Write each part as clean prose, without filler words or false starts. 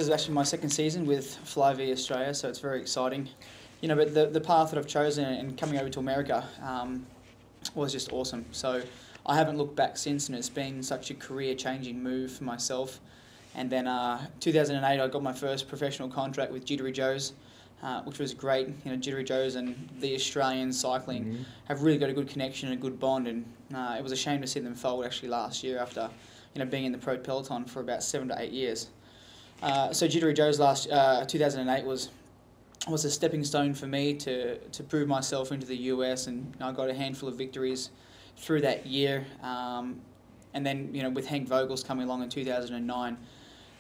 is actually my second season with Fly V Australia, so it's very exciting. You know, but the path that I've chosen and coming over to America was just awesome. So I haven't looked back since, and it's been such a career-changing move for myself. And then 2008, I got my first professional contract with Jittery Joe's, which was great. You know, Jittery Joe's and the Australian cycling have really got a good connection and a good bond, and it was a shame to see them fold actually last year after, you know, being in the pro peloton for about 7 to 8 years. So Jittery Joe's last 2008 was a stepping stone for me to prove myself into the US, and I got a handful of victories through that year. And then, you know, with Hank Vogel's coming along in 2009,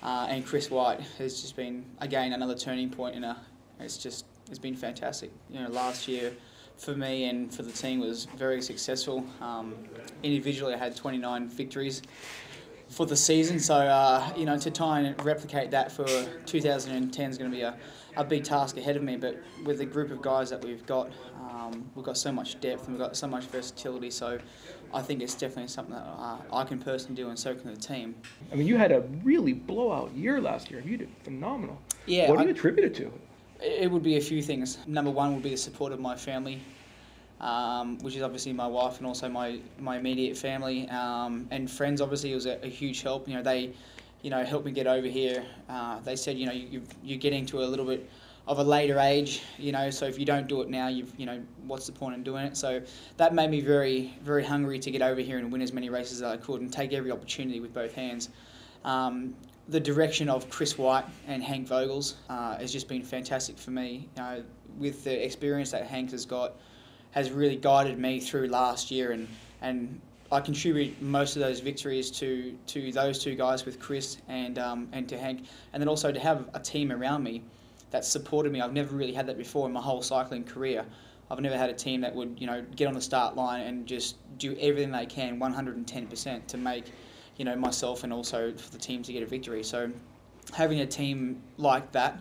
and Chris White has just been, again, another turning point, and it's been fantastic. You know, last year for me and for the team was very successful. Individually, I had 29 victories for the season, so you know, to try and replicate that for 2010 is going to be a big task ahead of me. But with the group of guys that we've got so much depth and we've got so much versatility, so I think it's definitely something that I can personally do, and so can the team. I mean, you had a really blowout year last year. You did phenomenal. Yeah. What do you attribute it to? It would be a few things. Number one would be the support of my family, which is obviously my wife and also my immediate family, and friends. Obviously, it was a huge help. You know, they, you know, helped me get over here. They said, you know, you're getting to a little bit of a later age, you know, so if you don't do it now, you know, what's the point in doing it? So that made me very, very hungry to get over here and win as many races as I could and take every opportunity with both hands. The direction of Chris White and Hank Vogel's has just been fantastic for me. You know, with the experience that Hank has really guided me through last year, and I contribute most of those victories to those two guys, with Chris and to Hank, and then also to have a team around me that supported me. I've never really had that before in my whole cycling career. I've never had a team that would, you know, get on the start line and just do everything they can 110% to make, you know, myself and also for the team to get a victory. So having a team like that,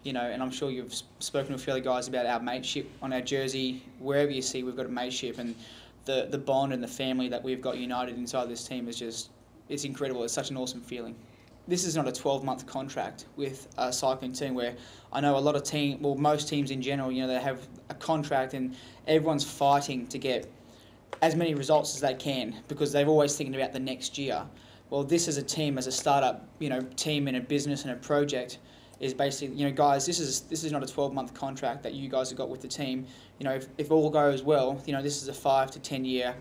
you know, and I'm sure you've spoken to a few other guys about our MateShip on our jersey. Wherever you see we've got a MateShip, and the bond and the family that we've got united inside this team is just, it's incredible. It's such an awesome feeling. This is not a 12-month contract with a cycling team, where I know a lot of most teams in general, you know, they have a contract and everyone's fighting to get as many results as they can because they're always thinking about the next year. Well, this as a team, as a startup, you know, team in a business and a project, is basically, you know, guys, this is not a 12-month contract that you guys have got with the team. You know, if all goes well, you know, this is a 5 to 10 year,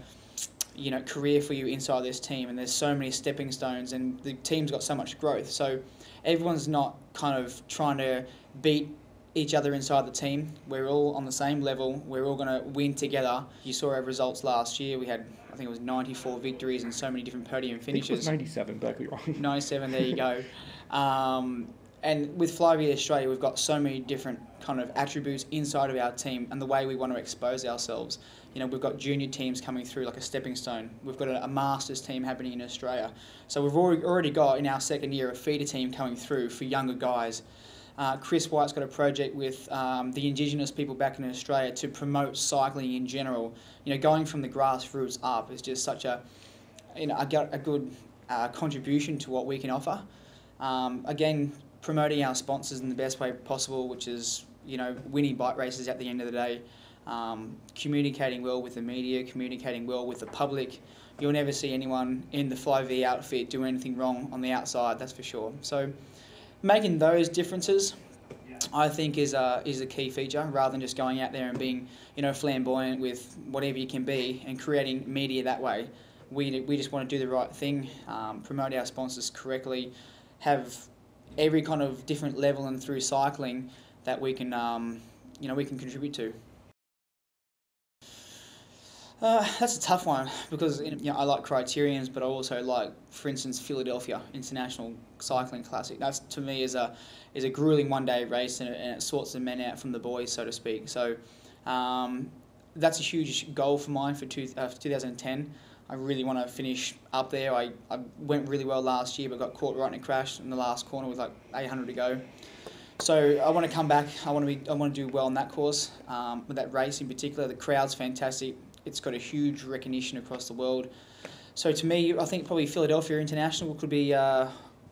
you know, career for you inside this team, and there's so many stepping stones, and the team's got so much growth. So everyone's not kind of trying to beat each other inside the team. We're all on the same level. We're all going to win together. You saw our results last year. We had, I think it was 94 victories and so many different podium finishes. I think it was 97, but I could be wrong. 97, there you go. And with Fly V Australia, we've got so many different kind of attributes inside of our team and the way we want to expose ourselves. You know, we've got junior teams coming through like a stepping stone. We've got a masters team happening in Australia. So we've already got, in our second year, a feeder team coming through for younger guys. Chris White's got a project with the Indigenous people back in Australia to promote cycling in general. You know, going from the grassroots up is just such a, you know, a good contribution to what we can offer. Again, promoting our sponsors in the best way possible, which is, you know, winning bike races at the end of the day, communicating well with the media, communicating well with the public. You'll never see anyone in the Fly V outfit do anything wrong on the outside, that's for sure. So making those differences, I think, is a key feature, rather than just going out there and being, you know, flamboyant with whatever you can be and creating media that way. We just want to do the right thing, promote our sponsors correctly, have every kind of different level and through cycling that we can, you know, we can contribute to. That's a tough one because, you know, I like criterions, but I also like, for instance, Philadelphia International Cycling Classic. That's, to me, is a grueling one-day race, and it sorts the men out from the boys, so to speak. So that's a huge goal for mine for 2010. I really want to finish up there. I went really well last year, but got caught right in a crash in the last corner with like 800 to go. So I want to come back. I want to do well on that course, with that race in particular. The crowd's fantastic. It's got a huge recognition across the world. So to me, I think probably Philadelphia International could be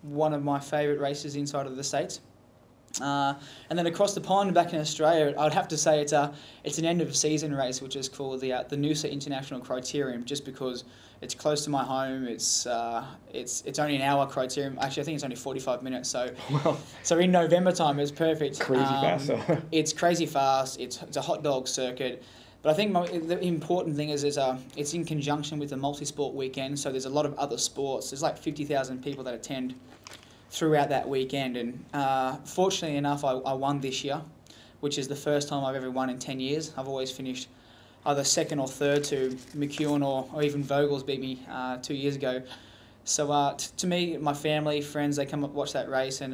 one of my favourite races inside of the States. And then across the pond back in Australia, I'd have to say it's an end of season race, which is called the Noosa International Criterium, just because it's close to my home. It's only an hour criterium. Actually, I think it's only 45 minutes. So in November time, it's perfect. Crazy fast. So. It's crazy fast. It's a hot dog circuit. But I think the important thing is it's in conjunction with the multi-sport weekend. So there's a lot of other sports. There's like 50,000 people that attend throughout that weekend, and fortunately enough I won this year, which is the first time I've ever won in 10 years. I've always finished either second or third to McEwen or even Vogel's beat me 2 years ago. So to me, my family, friends, they come up watch that race, and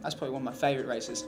that's probably one of my favourite races.